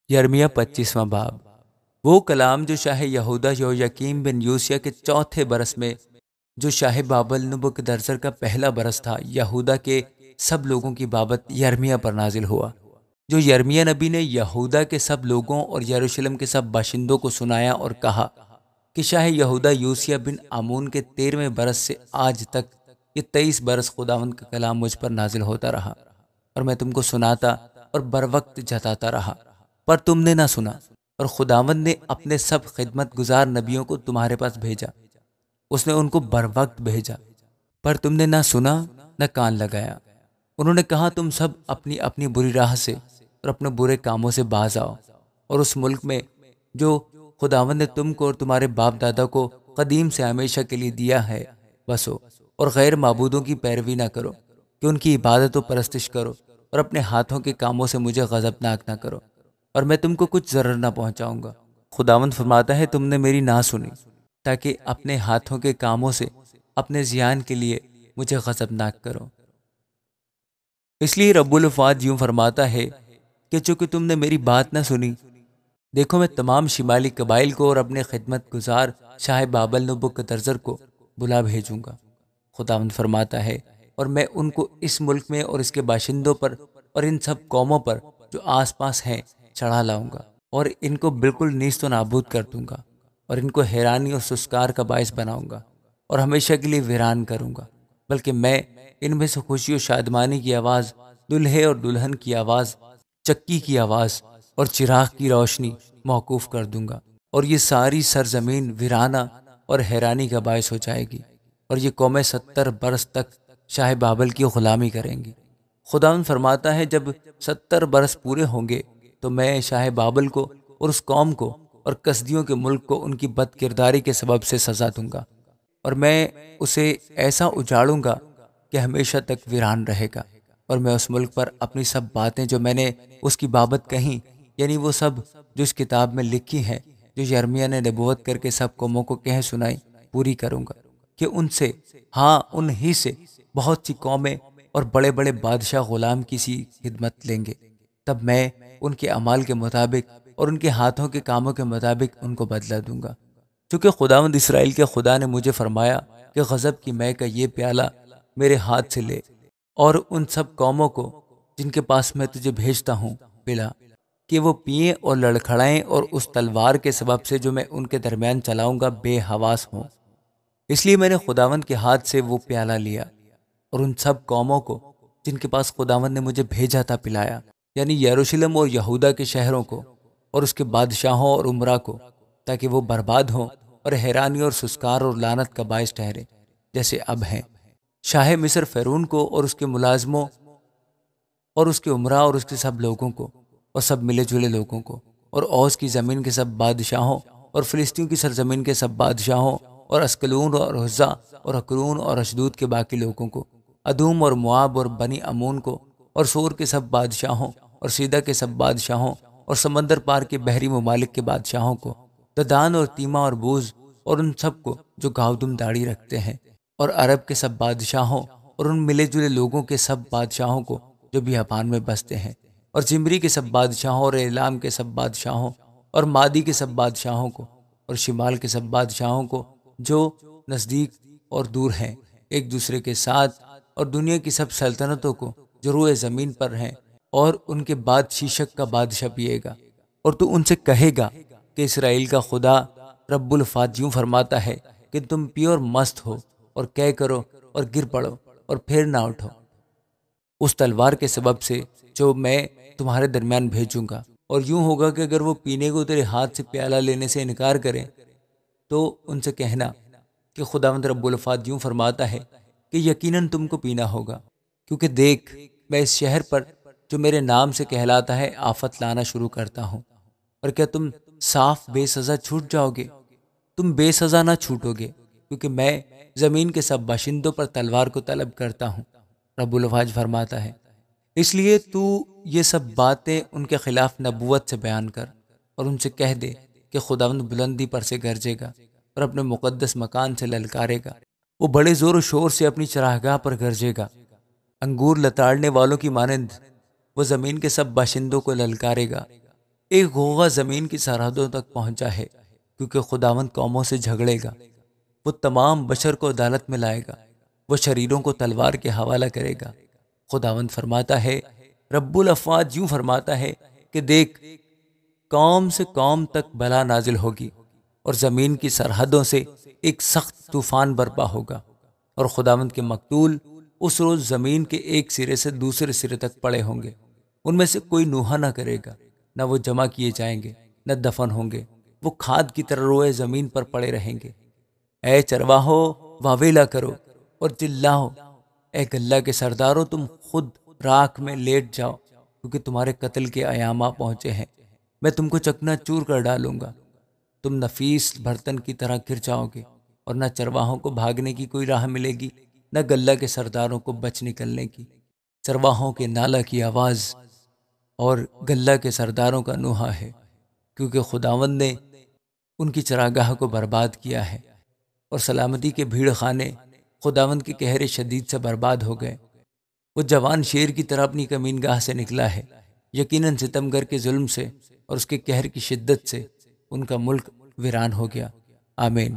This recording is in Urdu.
یرمیہ 25واں باب۔ وہ کلام جو شاہ یہودہ یویقیم بن یوسیہ کے چوتھے برس میں، جو شاہ بابل نبوکدنصر کا پہلا برس تھا، یہودہ کے سب لوگوں کی بابت یرمیہ پر نازل ہوا، جو یرمیہ نبی نے یہودہ کے سب لوگوں اور یروشلم کے سب باشندوں کو سنایا اور کہا کہ شاہ یہودہ یوسیہ بن آمون کے 13ویں برس سے آج تک یہ 23 برس خداوند کا کلام مجھ پر نازل ہوتا رہا، اور میں تم کو سناتا اور بر وقت جتاتا رہا، پر تم نے نہ سنا، اور خداوند نے اپنے سب خدمت گزار نبیوں کو تمہارے پاس بھیجا، اس نے ان کو بر وقت بھیجا، پر تم نے نہ سنا نہ کان لگایا۔ انہوں نے کہا تم سب اپنی اپنی بری راہ سے اور اپنے برے کاموں سے باز آؤ، اور اس ملک میں جو خداوند نے تم کو اور تمہارے باپ دادا کو قدیم سے ہمیشہ کے لیے دیا ہے بسو، اور غیر معبودوں کی پیروی نہ کرو کہ ان کی عبادت و پرستش کرو، اور اپنے ہاتھوں کے کاموں سے مجھے غضبناک نہ کرو، اور میں تم کو کچھ ضرر نہ پہنچاؤں گا۔ خداوند فرماتا ہے تم نے میری نہ سنی، تاکہ اپنے ہاتھوں کے کاموں سے اپنے زیان کے لیے مجھے غضبناک کرو۔ اس لیے رب الفات یوں فرماتا ہے کہ چونکہ تم نے میری بات نہ سنی، دیکھو میں تمام شمالی قبائل کو اور اپنے خدمت گزار شاہ بابل نبوکدنصر کو بلا بھیجوں گا، خداوند فرماتا ہے، اور میں ان کو اس ملک میں اور اس کے باشندوں پر اور ان سب قوموں پر جو آس پاس ہیں چڑھا لاؤں گا، اور ان کو بالکل نیست و نابود کر دوں گا، اور ان کو حیرانی اور سسکار کا باعث بناؤں گا، اور ہمیشہ کے لیے ویران کروں گا، بلکہ میں ان میں سے خوشی و شادمانی کی آواز، دلہے اور دلہن کی آواز، چکی کی آواز اور چراغ کی روشنی موقوف کر دوں گا، اور یہ ساری سرزمین ویرانہ اور حیرانی کا باعث ہو جائے گی، اور یہ قومیں 70 برس تک شاہ بابل کی غلامی کریں گی۔ خداوند فرماتا ہے جب 70 برس پورے ہوں گے تو میں شاہ بابل کو اور اس قوم کو اور کسدیوں کے ملک کو ان کی بد کرداری کے سبب سے سزا دوں گا، اور میں اسے ایسا اجاڑوں گا کہ ہمیشہ تک ویران رہے گا، اور میں اس ملک پر اپنی سب باتیں جو میں نے اس کی بابت کہیں، یعنی وہ سب جو اس کتاب میں لکھی ہیں، جو یرمیہ نے نبوت کر کے سب قوموں کو کہہ سنائی، پوری کروں گا، کہ ان سے، ہاں ان ہی سے بہت سی قومیں اور بڑے بڑے بادشاہ غلام کی سی خدمت لیں گے، تب میں ان کے اعمال کے مطابق اور ان کے ہاتھوں کے کاموں کے مطابق ان کو بدلہ دوں گا۔ چونکہ خداوند اسرائیل کے خدا نے مجھے فرمایا کہ غضب کی مے کا یہ پیالہ میرے ہاتھ سے لے، اور ان سب قوموں کو جن کے پاس میں تجھے بھیجتا ہوں پلا، کہ وہ پئیں اور لڑکھڑائیں، اور اس تلوار کے سبب سے جو میں ان کے درمیان چلاؤں گا بے حواس ہوں۔ اس لیے میں نے خداوند کے ہاتھ سے وہ پیالہ لیا اور ان سب قوموں کو جن کے پاس خداوند نے مجھے بھیجا تھا پلایا، یعنی یروشلم اور یہودہ کے شہروں کو اور اس کے بادشاہوں اور عمرا کو، تاکہ وہ برباد ہوں اور حیرانی اور سسکار اور لعنت کا باعث ٹھہرے جیسے اب ہیں۔ شاہ مصر فرعون کو اور اس کے ملازموں اور اس کے عمرا اور اس کے سب لوگوں کو اور سب ملے جلے لوگوں کو، اور اوس کی زمین کے سب بادشاہوں اور فلسطین کی سرزمین کے سب بادشاہوں اور اسکلون اور حزا اور اکرون اور اشدود کے باقی لوگوں کو، ادوم اور مواب اور بنی امون کو، اور سور کے سب بادشاہوں اور سیدہ کے سب بادشاہوں اور سمندر پار کے بحری ممالک کے بادشاہوں کو، ددان اور تیما اور بوز اور ان سب کو جو گاودم داڑھی رکھتے ہیں، اور عرب کے سب بادشاہوں اور ان ملے جلے لوگوں کے سب بادشاہوں کو جو بیابان میں بستے ہیں، اور زمری کے سب بادشاہوں اور اعلام کے سب بادشاہوں اور مادی کے سب بادشاہوں کو، اور شمال کے سب بادشاہوں کو جو نزدیک اور دور ہیں ایک دوسرے کے ساتھ، اور دنیا کی سب سلطنتوں کو جو روئے زمین پر ہیں، اور ان کے بعد شیشک کا بادشاہ پیے گا۔ اور تو ان سے کہے گا کہ اسرائیل کا خدا رب الفات یوں فرماتا ہے کہ تم پیو اور مست ہو اور قے کرو اور گر پڑو اور پھر نہ اٹھو، اس تلوار کے سبب سے جو میں تمہارے درمیان بھیجوں گا۔ اور یوں ہوگا کہ اگر وہ پینے کو تیرے ہاتھ سے پیالہ لینے سے انکار کریں تو ان سے کہنا کہ خداوند رب الفات یوں فرماتا ہے کہ یقیناً تم کو پینا ہوگا، کیونکہ دیکھ میں اس شہر پر جو میرے نام سے کہلاتا ہے آفت لانا شروع کرتا ہوں۔ اور کیا تم صاف بے سزا چھوٹ جاؤ گے؟ تم بے سزا نہ چھوٹو گے، کیونکہ میں زمین کے سب باشندوں پر تلوار کو طلب کرتا ہوں، رب الفات فرماتا ہے۔ اس لیے تو یہ سب باتیں ان کے خلاف نبوت سے بیان کر، اور ان سے کہہ دے کہ خداوند بلندی پر سے گرجے گا اور اپنے مقدس مکان سے للکارے گا، وہ بڑے زور و شور سے اپنی چراگاہ پر گرجے گا، انگور لتاڑنے والوں کی مانند وہ زمین کے سب باشندوں کو للکارے گا، ایک غوغا زمین کی سرحدوں تک پہنچا ہے، کیونکہ خداوند قوموں سے جھگڑے گا، وہ تمام بشر کو عدالت میں لائے گا، وہ شریروں کو تلوار کے حوالہ کرے گا۔ خداوند فرماتا ہے، رب الافواج یوں فرماتا ہے کہ دیکھ، قوم سے قوم تک بلا نازل ہوگی، اور زمین کی سرحدوں سے ایک سخت طوفان برپا ہوگا، اور خداوند کے مقتول اس روز زمین کے ایک سرے سے دوسرے سرے تک پڑے ہوں گے، ان میں سے کوئی نوحہ نہ کرے گا، نہ وہ جمع کیے جائیں گے، نہ دفن ہوں گے، وہ کھاد کی طرح روئے زمین پر پڑے رہیں گے۔ اے چرواہو، واویلا کرو اور چلاؤ، اے گلہ کے سرداروں، تم خود راکھ میں لیٹ جاؤ، کیونکہ تمہارے قتل کے ایام پہنچے ہیں، میں تم کو چکنا چور کر ڈالوں گا، تم نفیس برتن کی طرح گر جاؤ گے، اور نہ چرواہوں کو بھاگنے کی کوئی راہ ملے گی، نہ گلہ کے سرداروں کو بچ نکلنے کی۔ چرواہوں کے نالہ کی آواز اور گلہ کے سرداروں کا نوحہ ہے، کیونکہ خداوند نے ان کی چراگاہ کو برباد کیا ہے، اور سلامتی کے بھیڑ خانے خداوند کے قہر شدید سے برباد ہو گئے۔ وہ جوان شیر کی طرح اپنی کمین گاہ سے نکلا ہے، یقیناً ستمگر کے ظلم سے اور اس کے قہر کی شدت سے ان کا ملک ویران ہو گیا۔ آمین۔